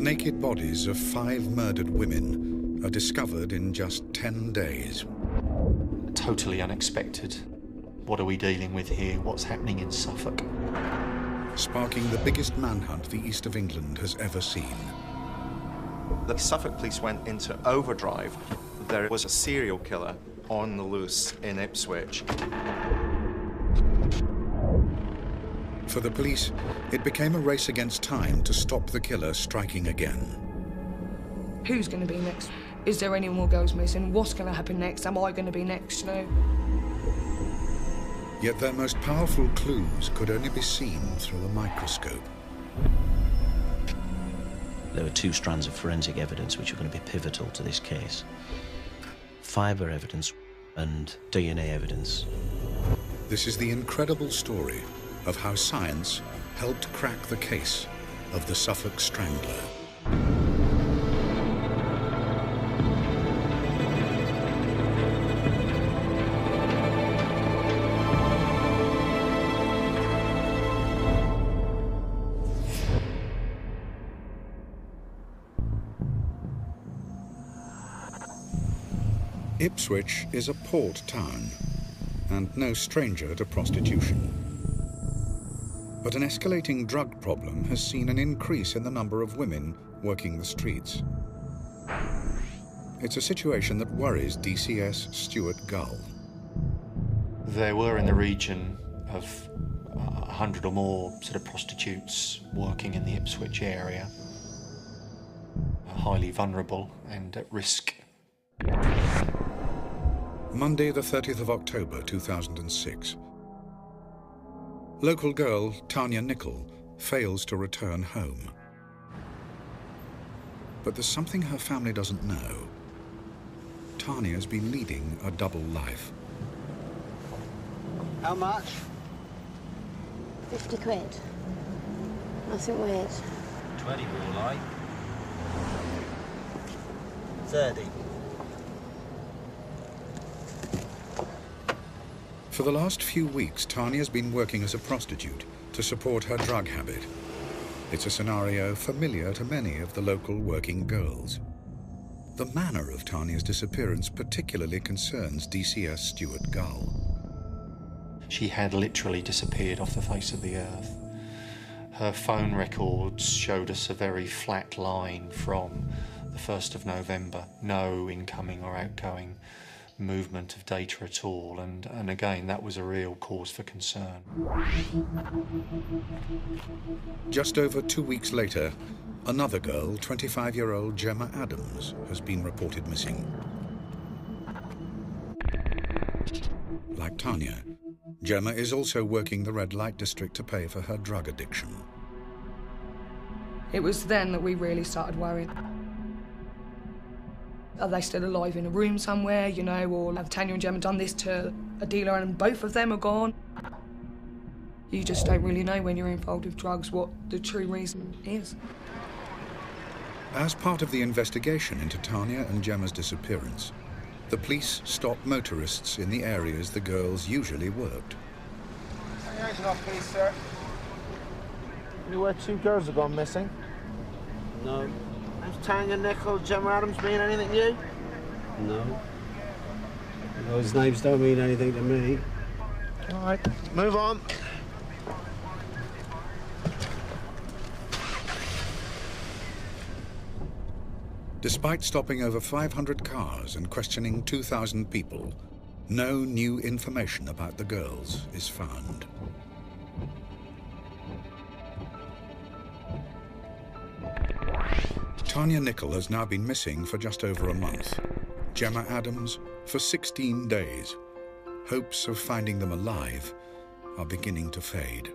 naked bodies of 5 murdered women are discovered in just 10 days. Totally unexpected. What are we dealing with here? What's happening in Suffolk? Sparking the biggest manhunt the east of England has ever seen. The Suffolk Police went into overdrive. There was a serial killer on the loose in Ipswich. For the police, it became a race against time to stop the killer striking again. Who's going to be next? Is there any more girls missing? What's going to happen next? Am I going to be next, you know? Yet their most powerful clues could only be seen through a microscope. There were 2 strands of forensic evidence which are going to be pivotal to this case. Fibre evidence and DNA evidence. This is the incredible story of how science helped crack the case of the Suffolk Strangler. Ipswich is a port town and no stranger to prostitution. But an escalating drug problem has seen an increase in the number of women working the streets. It's a situation that worries DCS Stuart Gull. There were in the region of 100 or more sort of prostitutes working in the Ipswich area, highly vulnerable and at risk. Monday, the 30th of October, 2006. Local girl Tania Nicol fails to return home. But there's something her family doesn't know. Tania's been leading a double life. How much? 50 quid. Nothing weird. 20 more like. 30. For the last few weeks, Tania's been working as a prostitute to support her drug habit. It's a scenario familiar to many of the local working girls. The manner of Tania's disappearance particularly concerns DCS Stuart Gull. She had literally disappeared off the face of the earth. Her phone records showed us a very flat line from the 1st of November. No incoming or outgoing movement of data at all, and again, that was a real cause for concern. Just over 2 weeks later, another girl, 25-year-old Gemma Adams, has been reported missing. Like Tania, Gemma is also working the red light district to pay for her drug addiction. It was then that we really started worrying. Are they still alive in a room somewhere, you know, or have Tania and Gemma done this to a dealer and both of them are gone? You just don't really know when you're involved with drugs what the true reason is. As part of the investigation into Tania and Gemma's disappearance, the police stopped motorists in the areas the girls usually worked. Please, sir. You know where 2 girls have gone missing? No. Has Tania, Nicol, Gemma Adams mean anything to you? No. Those names don't mean anything to me. All right, move on. Despite stopping over 500 cars and questioning 2,000 people, no new information about the girls is found. Tania Nicol has now been missing for just over a month. Gemma Adams for 16 days. Hopes of finding them alive are beginning to fade.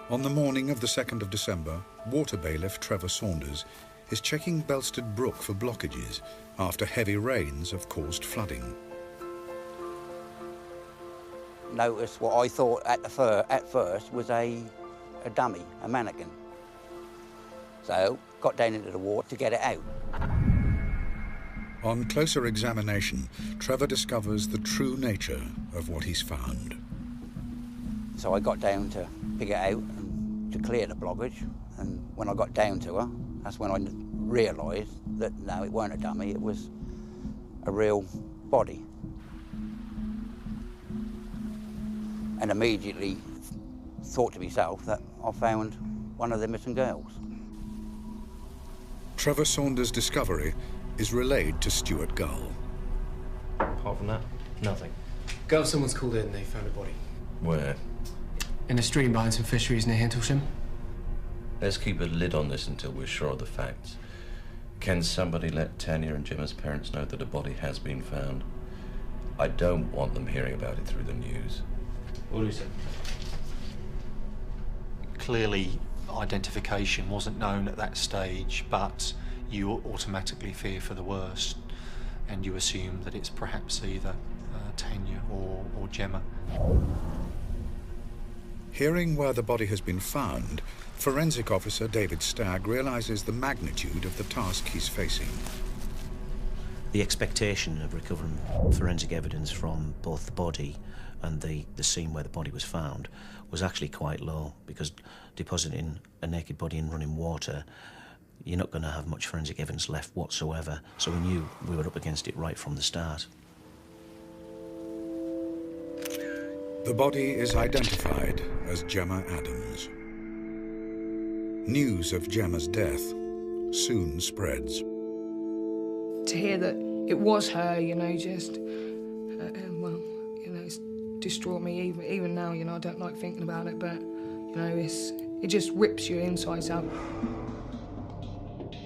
On the morning of the 2nd of December, water bailiff Trevor Saunders is checking Belstead Brook for blockages after heavy rains have caused flooding. Noticed what I thought at first was a dummy, a mannequin. So, got down into the water to get it out. On closer examination, Trevor discovers the true nature of what he's found. So I got down to pick it out and to clear the blockage, and when I got down to her, that's when I realised that no, it weren't a dummy, it was a real body. And immediately thought to myself that I found one of the missing girls. Trevor Saunders' discovery is relayed to Stuart Gull. Apart from that, nothing. Girl, someone's called in, they found a body. Where? In a stream behind some fisheries near Hintlesham. Let's keep a lid on this until we're sure of the facts. Can somebody let Tania and Gemma's parents know that a body has been found? I don't want them hearing about it through the news. What do you say? Clearly, identification wasn't known at that stage, but you automatically fear for the worst, and you assume that it's perhaps either Tania or Gemma. Hearing where the body has been found, forensic officer David Stagg realises the magnitude of the task he's facing. The expectation of recovering forensic evidence from both the body and the scene where the body was found was actually quite low, because depositing a naked body in running water, you're not going to have much forensic evidence left whatsoever. So we knew we were up against it right from the start. The body is identified as Gemma Adams. News of Gemma's death soon spreads. To hear that it was her, you know, just, well, you know, it's distraught me even now, you know, I don't like thinking about it, but, you know, it just rips your insides out.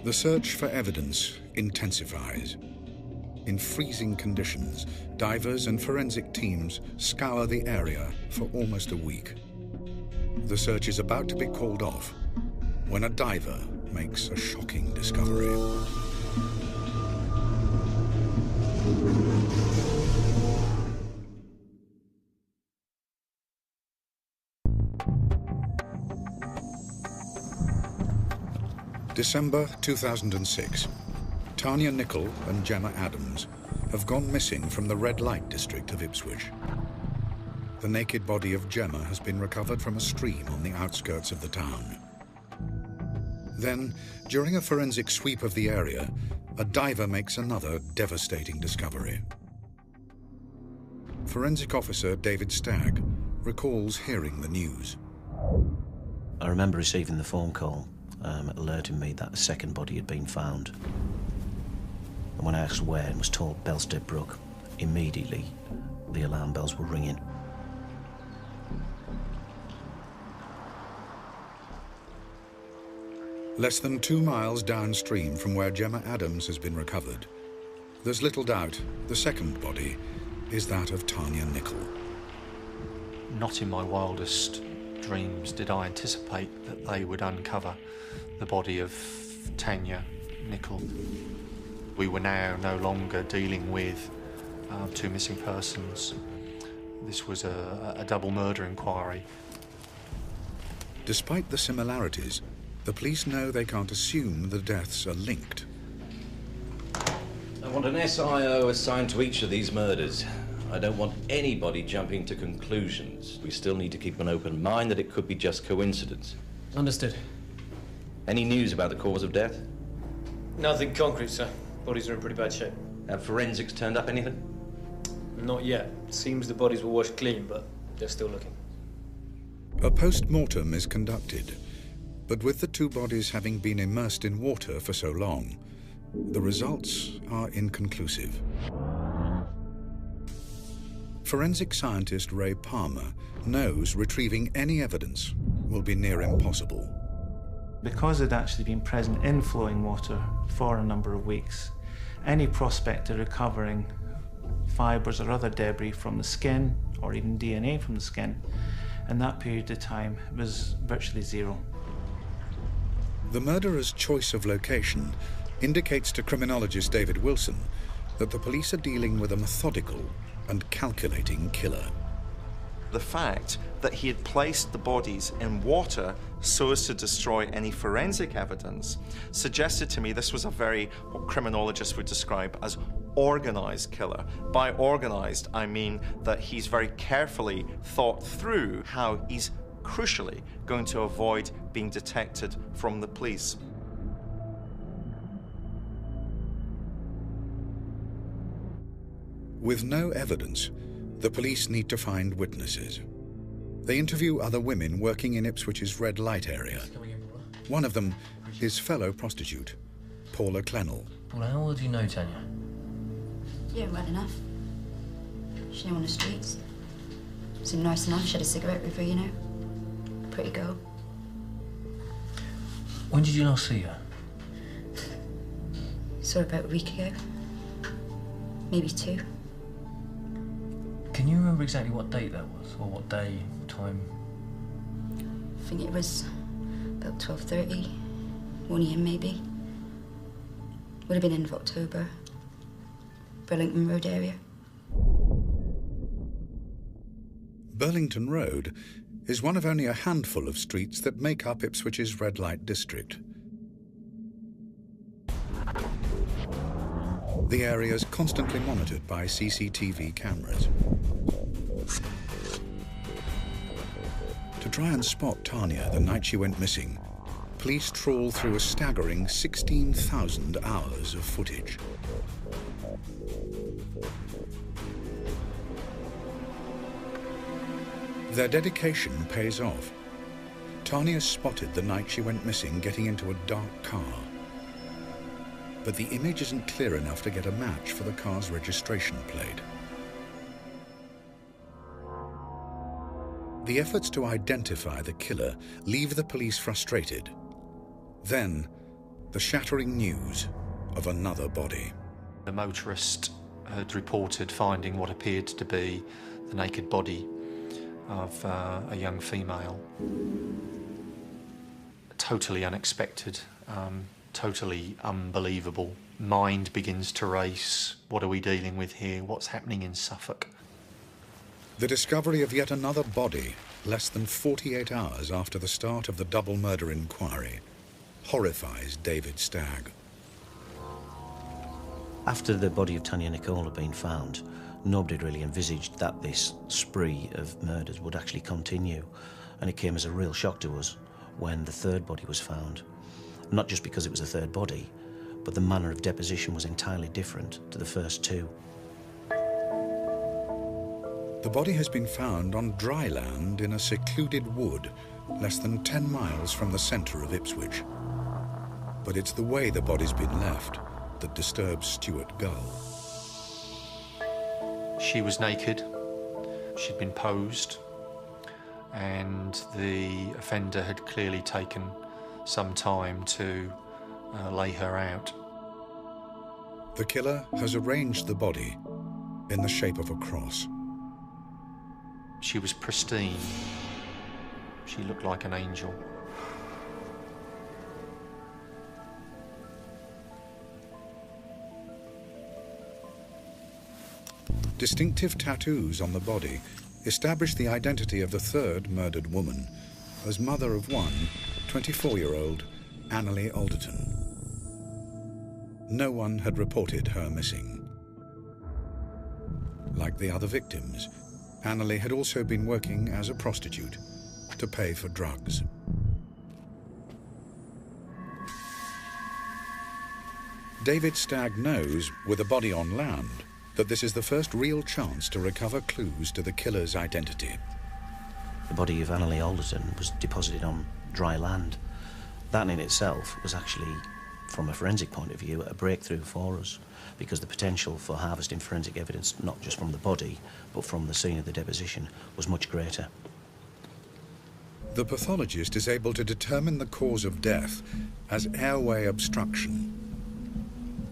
The search for evidence intensifies. In freezing conditions, divers and forensic teams scour the area for almost a week. The search is about to be called off when a diver makes a shocking discovery. December 2006. Tania, Nicol and Gemma Adams have gone missing from the red light district of Ipswich. The naked body of Gemma has been recovered from a stream on the outskirts of the town. Then, during a forensic sweep of the area, a diver makes another devastating discovery. Forensic officer David Stagg recalls hearing the news. I remember receiving the phone call alerting me that a second body had been found. And when I asked where and was told Belstead Brook, immediately the alarm bells were ringing. Less than 2 miles downstream from where Gemma Adams has been recovered, there's little doubt the second body is that of Tania Nicol. Not in my wildest dreams did I anticipate that they would uncover the body of Tania Nicol. We were now no longer dealing with two missing persons. This was a double murder inquiry. Despite the similarities, the police know they can't assume the deaths are linked. I want an SIO assigned to each of these murders. I don't want anybody jumping to conclusions. We still need to keep an open mind that it could be just coincidence. Understood. Any news about the cause of death? Nothing concrete, sir. Bodies are in pretty bad shape. Have forensics turned up anything? Not yet. Seems the bodies were washed clean, but they're still looking. A post-mortem is conducted, but with the two bodies having been immersed in water for so long, the results are inconclusive. Forensic scientist Ray Palmer knows retrieving any evidence will be near impossible. Because they'd actually been present in flowing water for a number of weeks, any prospect of recovering fibres or other debris from the skin, or even DNA from the skin, in that period of time was virtually zero. The murderer's choice of location indicates to criminologist David Wilson that the police are dealing with a methodical and calculating killer. The fact that he had placed the bodies in water so as to destroy any forensic evidence suggested to me this was a very, what criminologists would describe as organized killer. By organized, I mean that he's very carefully thought through how he's crucially, going to avoid being detected from the police. With no evidence, the police need to find witnesses. They interview other women working in Ipswich's red light area. One of them is fellow prostitute, Paula Clennell. Well, how well do you know Tania? Yeah, well enough. She knew on the streets. Seemed nice enough. She had a cigarette with her, you know. Pretty girl. When did you last see her? Saw her about a week ago. Maybe 2. Can you remember exactly what date that was? Or what day, time? I think it was about 12:30. 1 AM maybe. Would have been end of October. Burlington Road area. Burlington Road is one of only a handful of streets that make up Ipswich's red light district. The area is constantly monitored by CCTV cameras. To try and spot Tania the night she went missing, police trawl through a staggering 16,000 hours of footage. Their dedication pays off. Tania spotted the night she went missing getting into a dark car. But the image isn't clear enough to get a match for the car's registration plate. The efforts to identify the killer leave the police frustrated. Then, the shattering news of another body. The motorist had reported finding what appeared to be the naked body of a young female. Totally unexpected, totally unbelievable. Mind begins to race. What are we dealing with here? What's happening in Suffolk? The discovery of yet another body, less than 48 hours after the start of the double murder inquiry, horrifies David Stagg. After the body of Tania Nicol had been found, nobody had really envisaged that this spree of murders would actually continue, and it came as a real shock to us when the third body was found. Not just because it was a third body, but the manner of deposition was entirely different to the first 2. The body has been found on dry land in a secluded wood less than 10 miles from the centre of Ipswich. But it's the way the body's been left that disturbs Stuart Gull. She was naked, she'd been posed, and the offender had clearly taken some time to lay her out. The killer has arranged the body in the shape of a cross. She was pristine. She looked like an angel. Distinctive tattoos on the body establish the identity of the third murdered woman as mother of one, 24-year-old Anneli Alderton. No one had reported her missing. Like the other victims, Anneli had also been working as a prostitute to pay for drugs. David Stagg knows, with a body on land, that this is the first real chance to recover clues to the killer's identity. The body of Anneli Alderton was deposited on dry land. That in itself was actually, from a forensic point of view, a breakthrough for us, because the potential for harvesting forensic evidence, not just from the body, but from the scene of the deposition, was much greater. The pathologist is able to determine the cause of death as airway obstruction.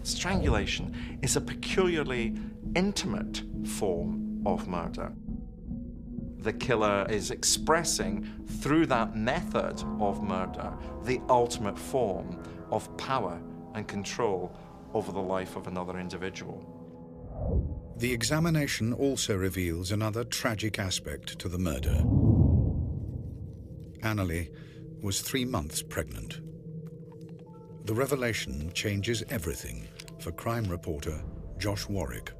Strangulation is a peculiarly intimate form of murder. The killer is expressing, through that method of murder, the ultimate form of power and control over the life of another individual. The examination also reveals another tragic aspect to the murder. Anneli was 3 months pregnant. The revelation changes everything for crime reporter Josh Warwick.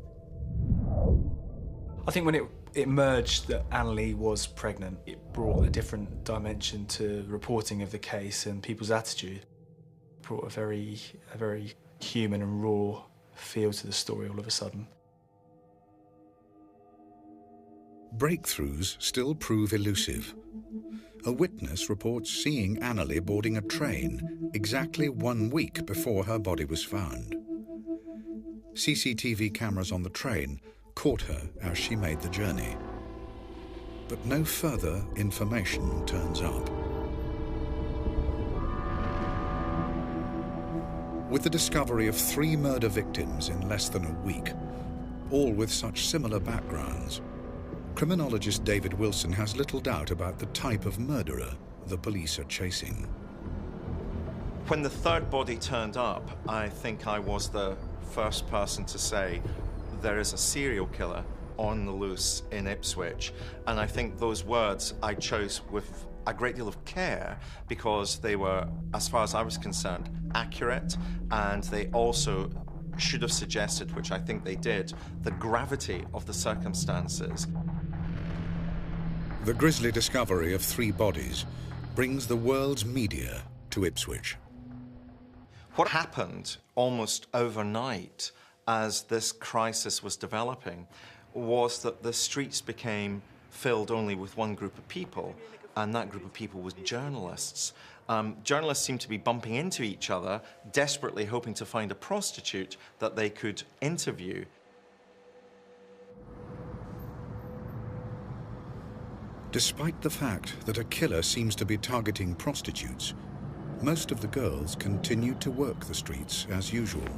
I think when it It emerged that Anneli was pregnant. It brought a different dimension to reporting of the case and people's attitude. It brought a very human and raw feel to the story all of a sudden. Breakthroughs still prove elusive. A witness reports seeing Anneli boarding a train exactly 1 week before her body was found. CCTV cameras on the train caught her as she made the journey. But no further information turns up. With the discovery of 3 murder victims in less than a week, all with such similar backgrounds, criminologist David Wilson has little doubt about the type of murderer the police are chasing. When the third body turned up, I think I was the first person to say, there is a serial killer on the loose in Ipswich. And I think those words I chose with a great deal of care because they were, as far as I was concerned, accurate, and they also should have suggested, which I think they did, the gravity of the circumstances. The grisly discovery of 3 bodies brings the world's media to Ipswich. What happened almost overnight as this crisis was developing was that the streets became filled only with one group of people, and that group of people was journalists. Journalists seemed to be bumping into each other, desperately hoping to find a prostitute that they could interview. Despite the fact that a killer seems to be targeting prostitutes, most of the girls continued to work the streets as usual.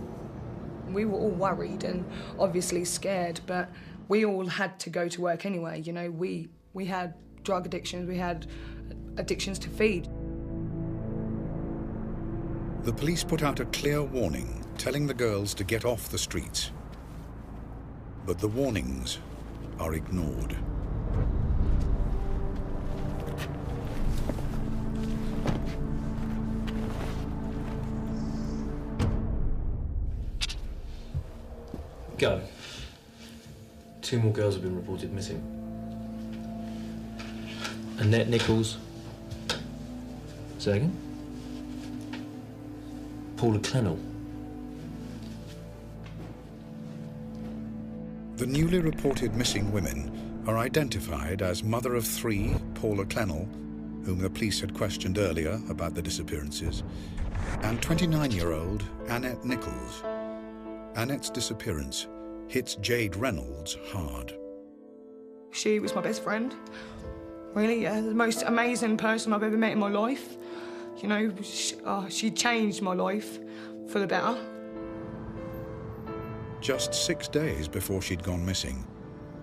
We were all worried and obviously scared, but we all had to go to work anyway. You know, we had drug addictions, we had addictions to feed. The police put out a clear warning, telling the girls to get off the streets. But the warnings are ignored. Go. 2 more girls have been reported missing. Annette, Nicholls. Second. Paula, Clennell. The newly reported missing women are identified as mother of 3, Paula Clennell, whom the police had questioned earlier about the disappearances, and 29-year-old Annette Nicholls. Annette's disappearance hits Jade Reynolds hard. She was my best friend. Really, yeah, the most amazing person I've ever met in my life. You know, she changed my life for the better. Just 6 days before she'd gone missing,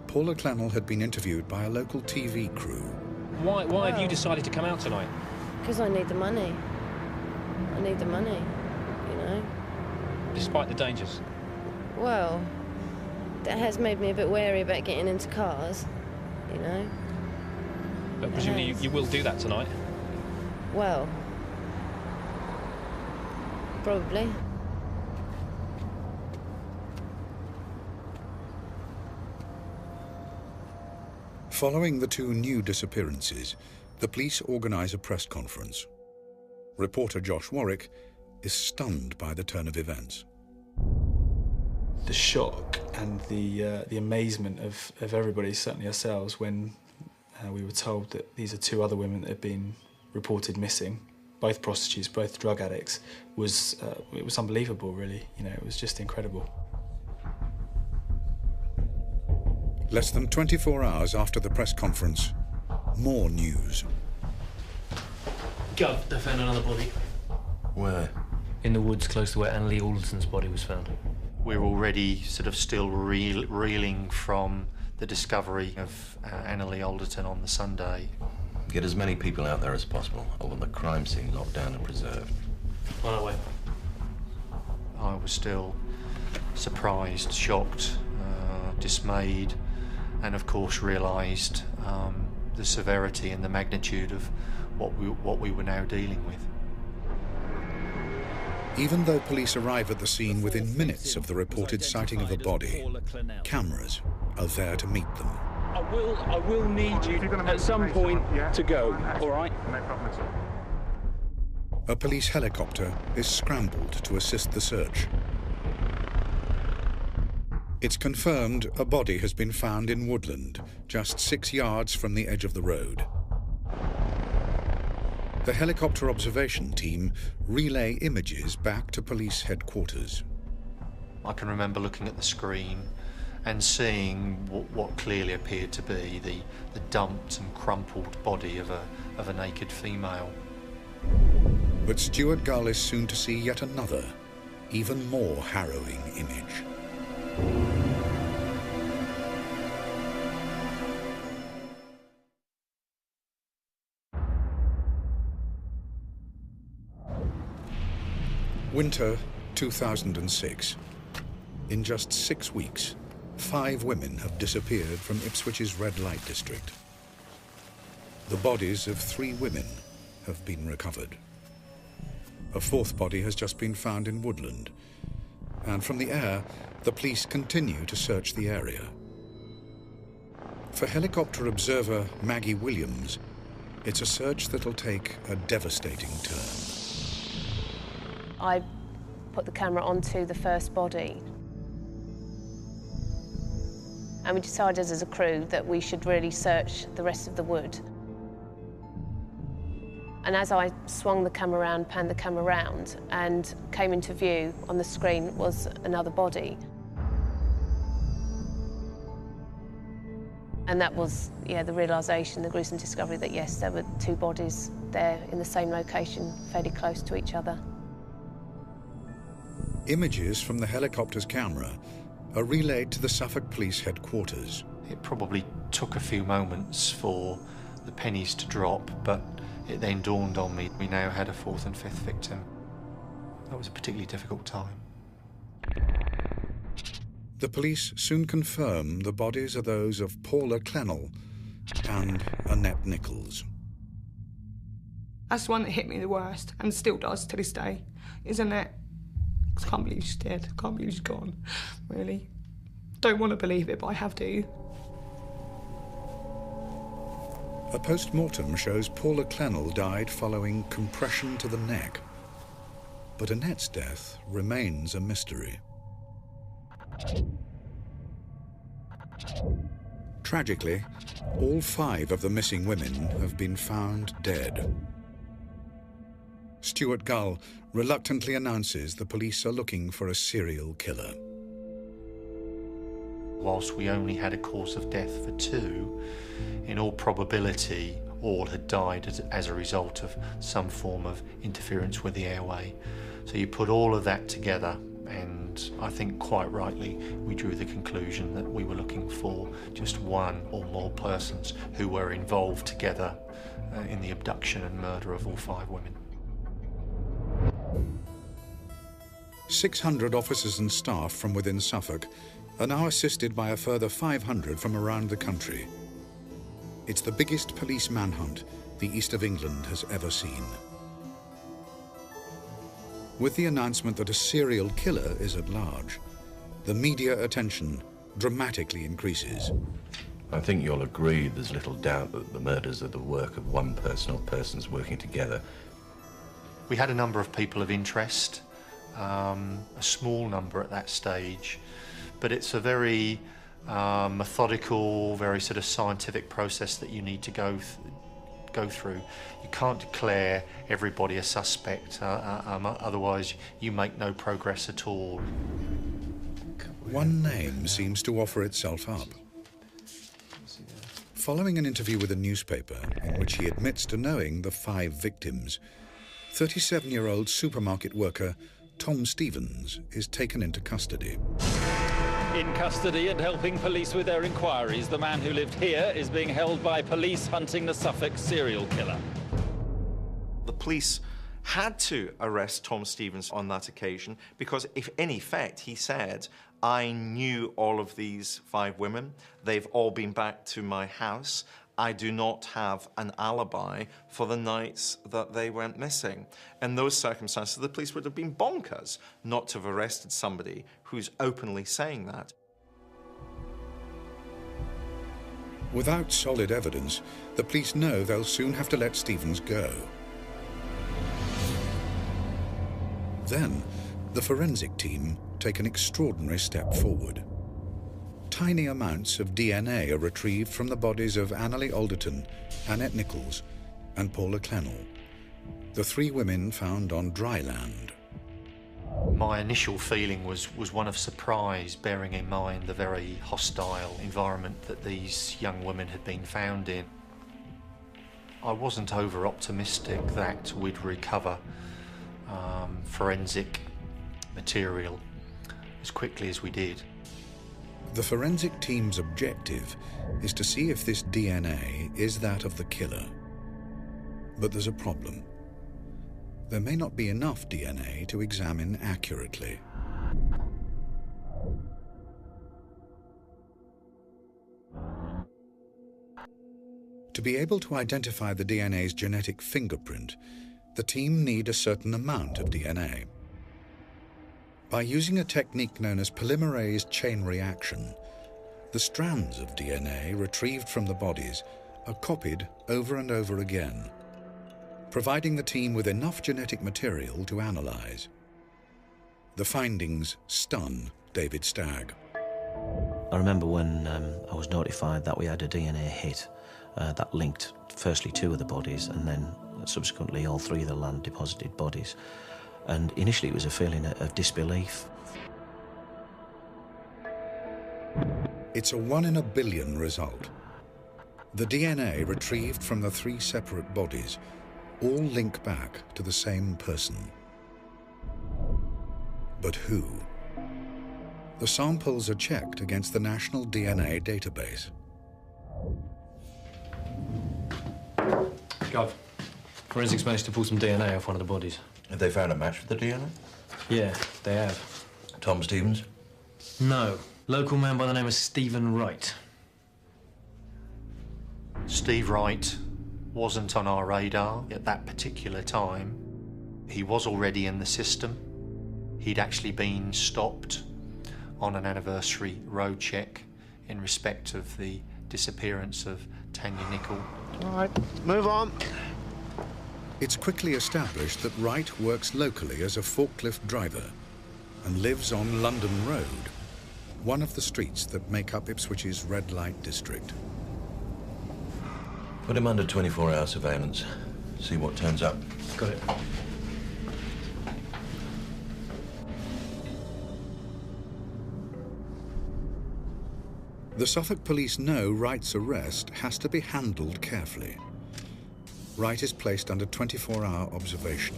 Paula Clennell had been interviewed by a local TV crew. Why have you decided to come out tonight? Because I need the money. I need the money, you know. Despite the dangers? Well, that has made me a bit wary about getting into cars, you know. But presumably you will do that tonight? Well, probably. Following the 2 new disappearances, the police organise a press conference. Reporter Josh Warwick is stunned by the turn of events. The shock and the amazement of everybody, certainly ourselves, when we were told that these are 2 other women that had been reported missing, both prostitutes, both drug addicts, it was unbelievable, really. You know, it was just incredible. Less than 24 hours after the press conference, more news. Gov, they found another body. Where? In the woods close to where Anneli Alderton's body was found. We're already sort of still reeling from the discovery of Anneli Alderton on the Sunday. Get as many people out there as possible. I want the crime scene locked down and preserved. On our way. I was still surprised, shocked, dismayed, and of course realised the severity and the magnitude of what we were now dealing with. Even though police arrive at the scene within minutes of the reported sighting of the body, cameras are there to meet them. I will need you at some point to go, all right? No problem at all. A police helicopter is scrambled to assist the search. It's confirmed a body has been found in woodland, just 6 yards from the edge of the road. The helicopter observation team relay images back to police headquarters. I can remember looking at the screen and seeing what clearly appeared to be the dumped and crumpled body of a naked female. But Stuart Gull is soon to see yet another, even more harrowing image. Winter 2006. In just 6 weeks, 5 women have disappeared from Ipswich's red light district. The bodies of 3 women have been recovered. A 4th body has just been found in woodland. And from the air, the police continue to search the area. For helicopter observer Maggie Williams, it's a search that'll take a devastating turn. I put the camera onto the first body. And we decided as a crew that we should really search the rest of the wood. And as I swung the camera around, panned the camera around, and came into view on the screen was another body. And that was, the realisation, the gruesome discovery that, yes, there were 2 bodies there in the same location, fairly close to each other. Images from the helicopter's camera are relayed to the Suffolk Police headquarters. It probably took a few moments for the pennies to drop, but it then dawned on me we now had a 4th and 5th victim. That was a particularly difficult time. The police soon confirm the bodies are those of Paula Clennell and Annette Nicholls. That's the one that hit me the worst, and still does to this day, is Annette. I can't believe she's dead. I can't believe she's gone, really. Don't want to believe it, but I have to. A post-mortem shows Paula Clennell died following compression to the neck. But Annette's death remains a mystery. Tragically, all 5 of the missing women have been found dead. Stuart Gull reluctantly announces the police are looking for a serial killer. Whilst we only had a cause of death for 2, in all probability, all had died as a result of some form of interference with the airway. So you put all of that together, and I think quite rightly we drew the conclusion that we were looking for just 1 or more persons who were involved together in the abduction and murder of all 5 women. 600 officers and staff from within Suffolk are now assisted by a further 500 from around the country. It's the biggest police manhunt the East of England has ever seen. With the announcement that a serial killer is at large, the media attention dramatically increases. I think you'll agree there's little doubt that the murders are the work of one person or persons working together. We had a number of people of interest, a small number at that stage, but it's a very methodical, very sort of scientific process that you need to go through. You can't declare everybody a suspect, otherwise you make no progress at all. One name seems to offer itself up. Following an interview with a newspaper in which he admits to knowing the 5 victims, 37-year-old supermarket worker Tom Stevens is taken into custody. In custody and helping police with their inquiries, the man who lived here is being held by police hunting the Suffolk serial killer. The police had to arrest Tom Stevens on that occasion because, if in effect, he said, I knew all of these 5 women. They've all been back to my house. I do not have an alibi for the nights that they went missing. In those circumstances, the police would have been bonkers not to have arrested somebody who's openly saying that. Without solid evidence, the police know they'll soon have to let Stevens go. Then, the forensic team take an extraordinary step forward. Tiny amounts of DNA are retrieved from the bodies of Anneli Alderton, Annette Nicholls, and Paula Clennell, the 3 women found on dry land. My initial feeling was one of surprise, bearing in mind the very hostile environment that these young women had been found in. I wasn't over-optimistic that we'd recover forensic material as quickly as we did. The forensic team's objective is to see if this DNA is that of the killer. But there's a problem. There may not be enough DNA to examine accurately. To be able to identify the DNA's genetic fingerprint, the team need a certain amount of DNA. By using a technique known as polymerase chain reaction, the strands of DNA retrieved from the bodies are copied over and over again, providing the team with enough genetic material to analyze. The findings stun David Stagg. I remember when I was notified that we had a DNA hit that linked firstly 2 of the bodies and then subsequently all 3 of the land deposited bodies. And initially it was a feeling of disbelief. It's a 1 in a billion result. The DNA retrieved from the 3 separate bodies all link back to the same person. But who? The samples are checked against the National DNA Database. Gov, forensics managed to pull some DNA off one of the bodies. Have they found a match for the DNA? Yeah, they have. Tom Stevens? No. Local man by the name of Steven Wright. Steve Wright wasn't on our radar at that particular time. He was already in the system. He'd actually been stopped on an anniversary road check in respect of the disappearance of Tania Nicol. All right, move on. It's quickly established that Wright works locally as a forklift driver and lives on London Road, one of the streets that make up Ipswich's red light district. Put him under 24-hour surveillance. See what turns up. Got it. The Suffolk Police know Wright's arrest has to be handled carefully. Wright is placed under 24-hour observation.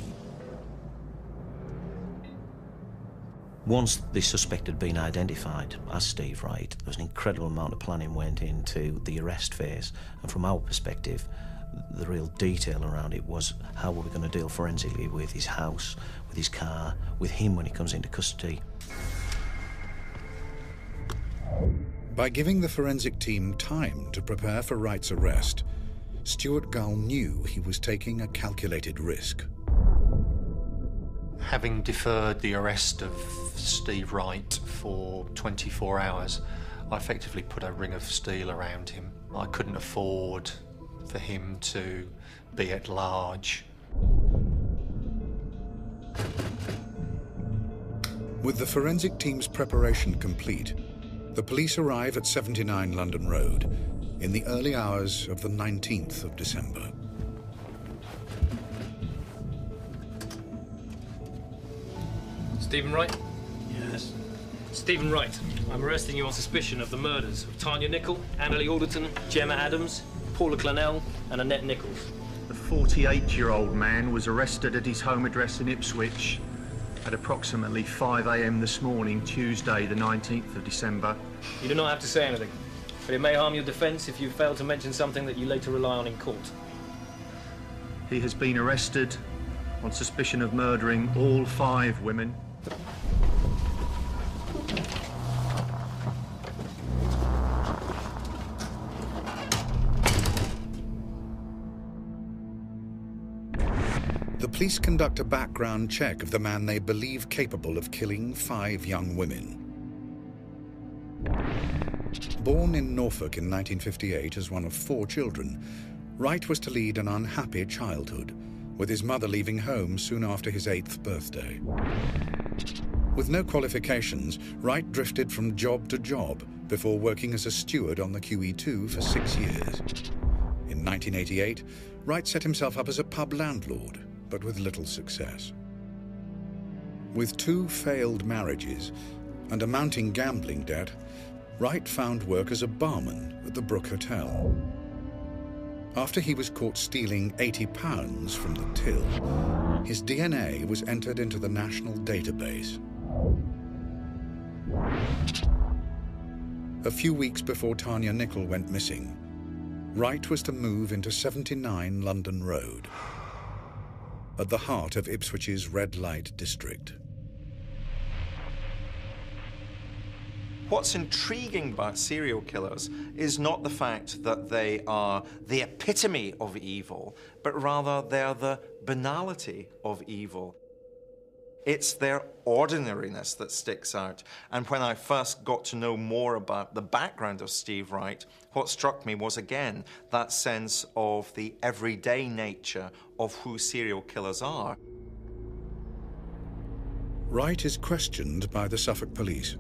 Once the suspect had been identified as Steve Wright, there was an incredible amount of planning went into the arrest phase, and from our perspective, the real detail around it was how were we going to deal forensically with his house, with his car, with him when he comes into custody. By giving the forensic team time to prepare for Wright's arrest, Stuart Gull knew he was taking a calculated risk. Having deferred the arrest of Steve Wright for 24 hours, I effectively put a ring of steel around him. I couldn't afford for him to be at large. With the forensic team's preparation complete, the police arrive at 79 London Road in the early hours of the 19th of December. Stephen Wright? Yes. Stephen Wright, I'm arresting you on suspicion of the murders of Tania Nicol, Anneli Alderton, Gemma Adams, Paula Clennell, and Annette Nicholls. The 48-year-old man was arrested at his home address in Ipswich at approximately 5 a.m. this morning, Tuesday, the 19th of December. You do not have to say anything, but it may harm your defence if you fail to mention something that you later rely on in court. He has been arrested on suspicion of murdering all 5 women. The police conduct a background check of the man they believe capable of killing 5 young women. Born in Norfolk in 1958 as one of 4 children, Wright was to lead an unhappy childhood, with his mother leaving home soon after his 8th birthday. With no qualifications, Wright drifted from job to job before working as a steward on the QE2 for 6 years. In 1988, Wright set himself up as a pub landlord, but with little success. With 2 failed marriages and a mounting gambling debt, Wright found work as a barman at the Brook Hotel. After he was caught stealing £80 from the till, his DNA was entered into the national database. A few weeks before Tania Nicol went missing, Wright was to move into 79 London Road, at the heart of Ipswich's red light district. What's intriguing about serial killers is not the fact that they are the epitome of evil, but rather they are the banality of evil. It's their ordinariness that sticks out. And when I first got to know more about the background of Steve Wright, what struck me was, again, that sense of the everyday nature of who serial killers are. Wright is questioned by the Suffolk Police.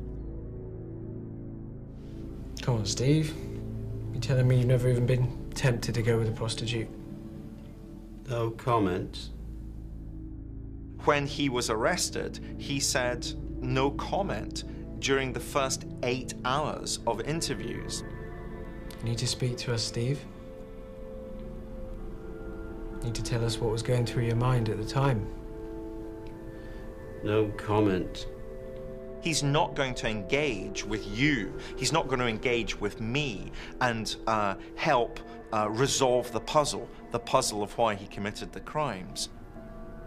Come on, Steve. You're telling me you've never even been tempted to go with a prostitute? No comment. When he was arrested, he said no comment during the first 8 hours of interviews. You need to speak to us, Steve. You need to tell us what was going through your mind at the time. No comment. He's not going to engage with you. He's not going to engage with me and help resolve the puzzle of why he committed the crimes.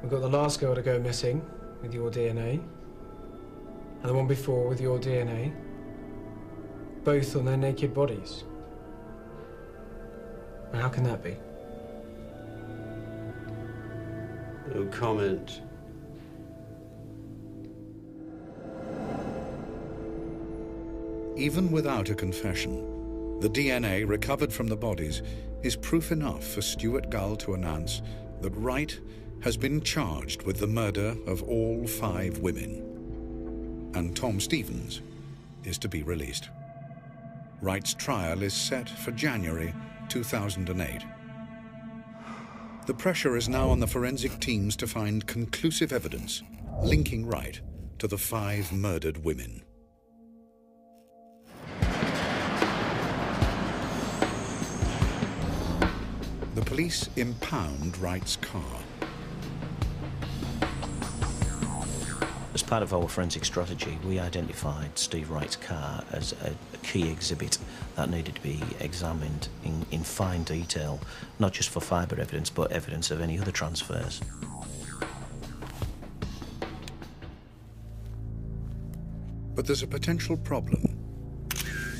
We've got the last girl to go missing with your DNA, and the one before with your DNA, both on their naked bodies. Now, how can that be? No comment. Even without a confession, the DNA recovered from the bodies is proof enough for Stuart Gull to announce that Wright has been charged with the murder of all 5 women, and Tom Stevens is to be released. Wright's trial is set for January 2008. The pressure is now on the forensic teams to find conclusive evidence linking Wright to the 5 murdered women. The police impound Wright's car. As part of our forensic strategy, we identified Steve Wright's car as a key exhibit that needed to be examined in fine detail, not just for fibre evidence, but evidence of any other transfers. But there's a potential problem.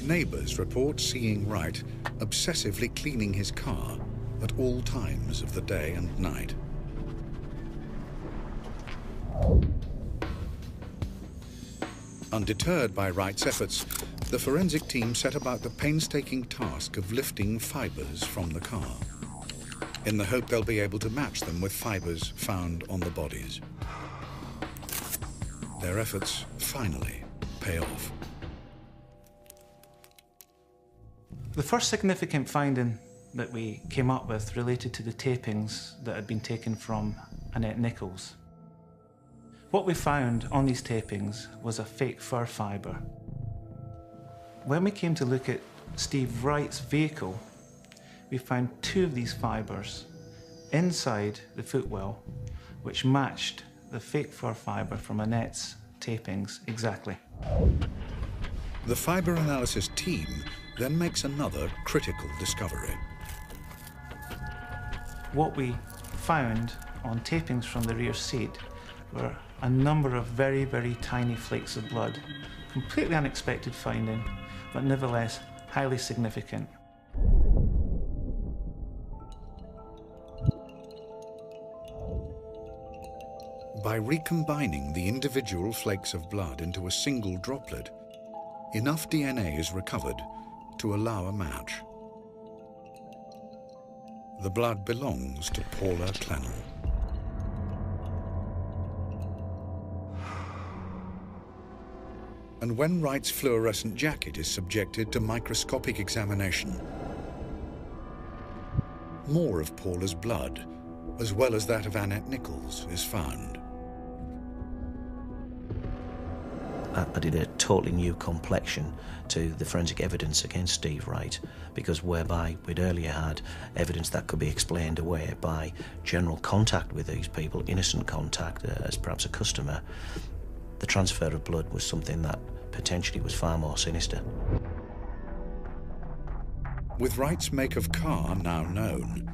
Neighbours report seeing Wright obsessively cleaning his car at all times of the day and night. Undeterred by Wright's efforts, the forensic team set about the painstaking task of lifting fibres from the car, in the hope they'll be able to match them with fibres found on the bodies. Their efforts finally pay off. The first significant finding that we came up with related to the tapings that had been taken from Annette Nicholls. What we found on these tapings was a fake fur fibre. When we came to look at Steve Wright's vehicle, we found 2 of these fibres inside the footwell, which matched the fake fur fibre from Annette's tapings exactly. The fibre analysis team then makes another critical discovery. What we found on tapings from the rear seat were a number of very, very tiny flakes of blood. Completely unexpected finding, but nevertheless highly significant. By recombining the individual flakes of blood into a single droplet, enough DNA is recovered to allow a match. The blood belongs to Paula Clennell. And when Wright's fluorescent jacket is subjected to microscopic examination, more of Paula's blood, as well as that of Annette Nicholls, is found. I did a totally new complexion to the forensic evidence against Steve Wright, because whereby we'd earlier had evidence that could be explained away by general contact with these people, innocent contact as perhaps a customer, the transfer of blood was something that potentially was far more sinister. With Wright's make of car now known,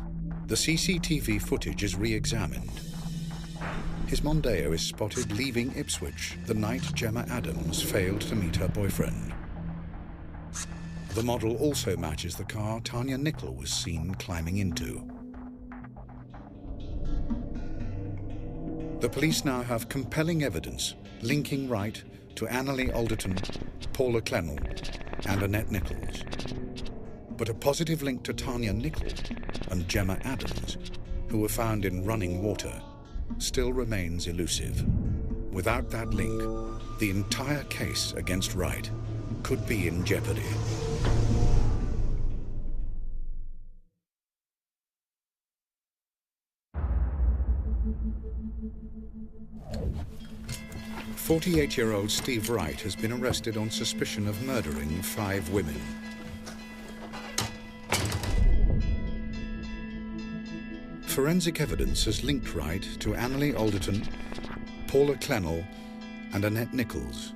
the CCTV footage is re-examined. His Mondeo is spotted leaving Ipswich the night Gemma Adams failed to meet her boyfriend. The model also matches the car Tania Nicol was seen climbing into. The police now have compelling evidence linking Wright to Anneli, Alderton, Paula Clennell and Annette Nicholls. But a positive link to Tania Nicol and Gemma Adams, who were found in running water, still remains elusive. Without that link, the entire case against Wright could be in jeopardy. "48-year-old Steve Wright has been arrested on suspicion of murdering 5 women. Forensic evidence has linked Wright to Anneli Alderton, Paula Clennell and Annette Nicholls,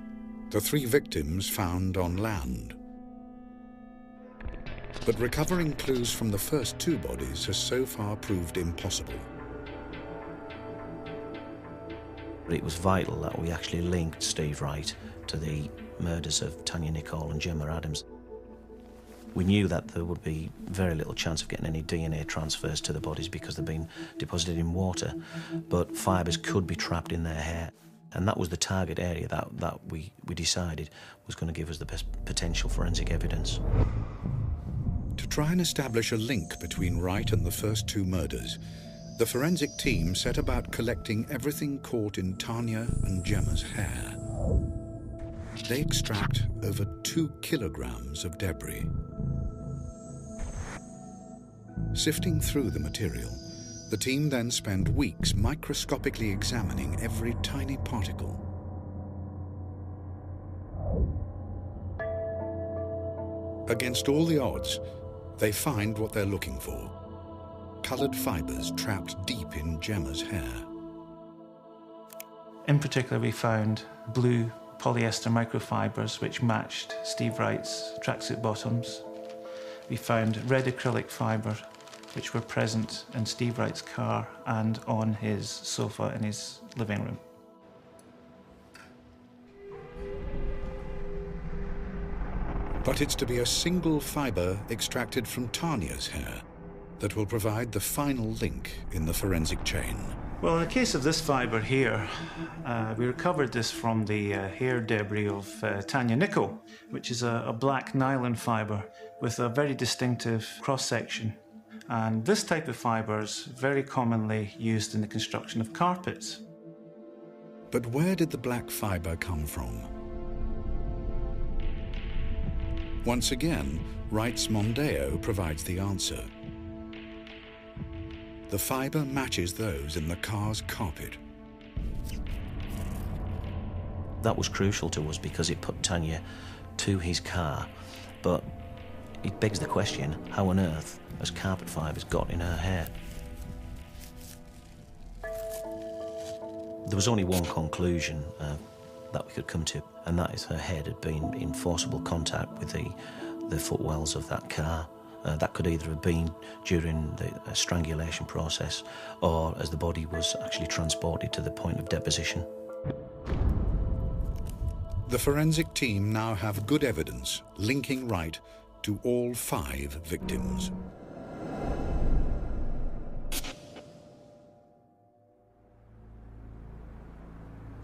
the 3 victims found on land. But recovering clues from the first 2 bodies has so far proved impossible. It was vital that we actually linked Steve Wright to the murders of Tania Nicol and Gemma Adams. We knew that there would be very little chance of getting any DNA transfers to the bodies because they'd been deposited in water, but fibres could be trapped in their hair. And that was the target area that we decided was going to give us the best potential forensic evidence. To try and establish a link between Wright and the first 2 murders, the forensic team set about collecting everything caught in Tania and Gemma's hair. They extract over 2 kilograms of debris. Sifting through the material, the team then spend weeks microscopically examining every tiny particle. Against all the odds, they find what they're looking for: coloured fibres trapped deep in Gemma's hair. In particular, we found blue polyester microfibres which matched Steve Wright's tracksuit bottoms. We found red acrylic fibre which were present in Steve Wright's car and on his sofa in his living room. But it's to be a single fibre extracted from Tania's hair that will provide the final link in the forensic chain. Well, in the case of this fibre here, we recovered this from the hair debris of Tania Nicol, which is a black nylon fibre with a very distinctive cross-section. And this type of fibre is very commonly used in the construction of carpets. But where did the black fibre come from? Once again, Wright's Mondeo provides the answer. The fibre matches those in the car's carpet. That was crucial to us because it put Tania to his car, but it begs the question, how on earth has carpet fibres got in her hair? There was only one conclusion that we could come to, and that is her head had been in forcible contact with the footwells of that car. That could either have been during the strangulation process or as the body was actually transported to the point of deposition. The forensic team now have good evidence linking Wright to all 5 victims.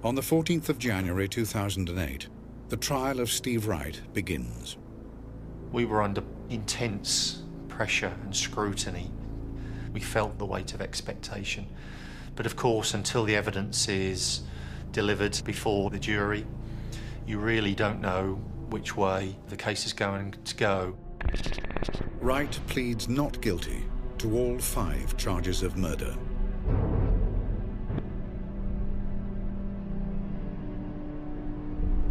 On the 14th of January 2008, the trial of Steve Wright begins. We were under intense pressure and scrutiny. We felt the weight of expectation. But of course, until the evidence is delivered before the jury, you really don't know which way the case is going to go. Wright pleads not guilty to all 5 charges of murder.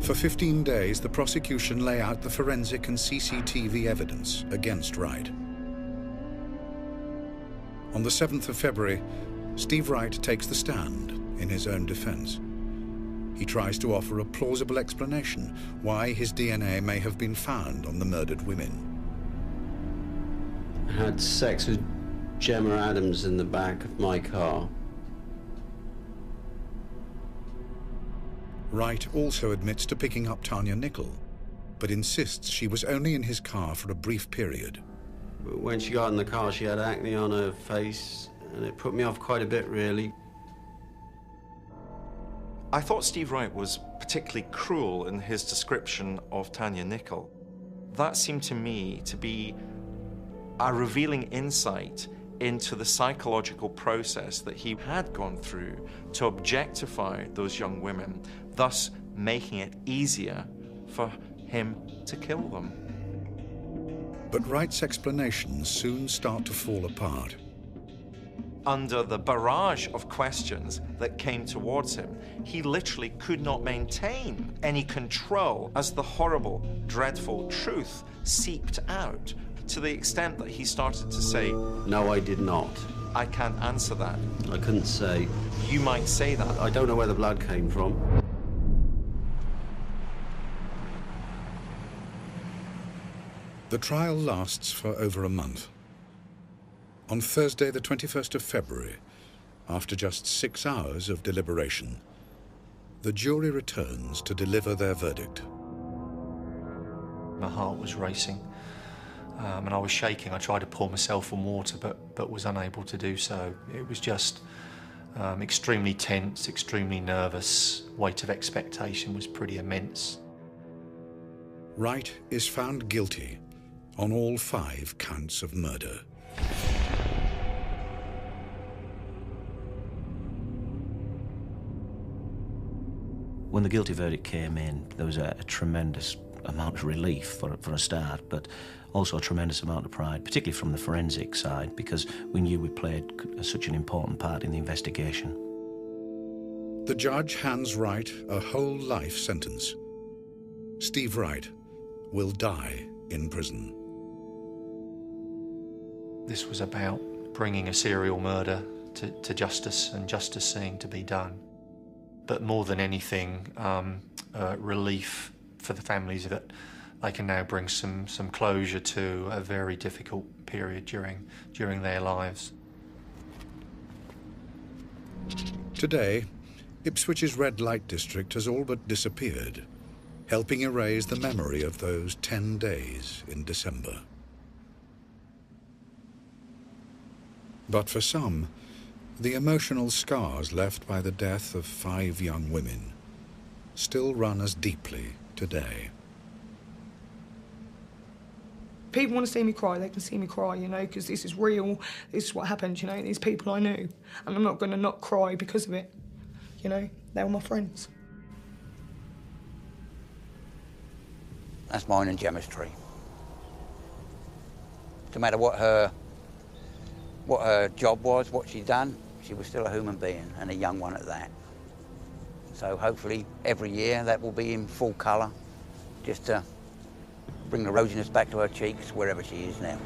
For 15 days, the prosecution lay out the forensic and CCTV evidence against Wright. On the 7th of February, Steve Wright takes the stand in his own defense. He tries to offer a plausible explanation why his DNA may have been found on the murdered women. I had sex with Gemma Adams in the back of my car. Wright also admits to picking up Tania Nicol, but insists she was only in his car for a brief period. When she got in the car, she had acne on her face, and it put me off quite a bit, really. I thought Steve Wright was particularly cruel in his description of Tania Nicol. That seemed to me to be a revealing insight into the psychological process that he had gone through to objectify those young women, thus making it easier for him to kill them. But Wright's explanations soon start to fall apart. Under the barrage of questions that came towards him, he literally could not maintain any control as the horrible, dreadful truth seeped out, to the extent that he started to say, No, I did not. I can't answer that. I couldn't say. You might say that. I don't know where the blood came from. The trial lasts for over a month. On Thursday, the 21st of February, after just 6 hours of deliberation, the jury returns to deliver their verdict. My heart was racing, and I was shaking. I tried to pour myself some water, but was unable to do so. It was just extremely tense, extremely nervous. Weight of expectation was pretty immense. Wright is found guilty on all 5 counts of murder. When the guilty verdict came in, there was a tremendous amount of relief for a start, but also a tremendous amount of pride, particularly from the forensic side, because we knew we played such an important part in the investigation. The judge hands Wright a whole life sentence. Steve Wright will die in prison. This was about bringing a serial murder to justice, and justice seemed to be done. But more than anything, relief for the families that they can now bring some closure to a very difficult period during their lives. Today, Ipswich's red light district has all but disappeared, helping erase the memory of those 10 days in December. But for some, the emotional scars left by the death of 5 young women still run as deeply today. People want to see me cry, they can see me cry, you know, because this is real, this is what happened, you know, these people I knew. And I'm not going to not cry because of it, you know, they were my friends. That's mine and Gemma's tree. No matter what her job was, what she'd done, she was still a human being, and a young one at that. So hopefully every year that will be in full colour, just to bring the rosiness back to her cheeks wherever she is now.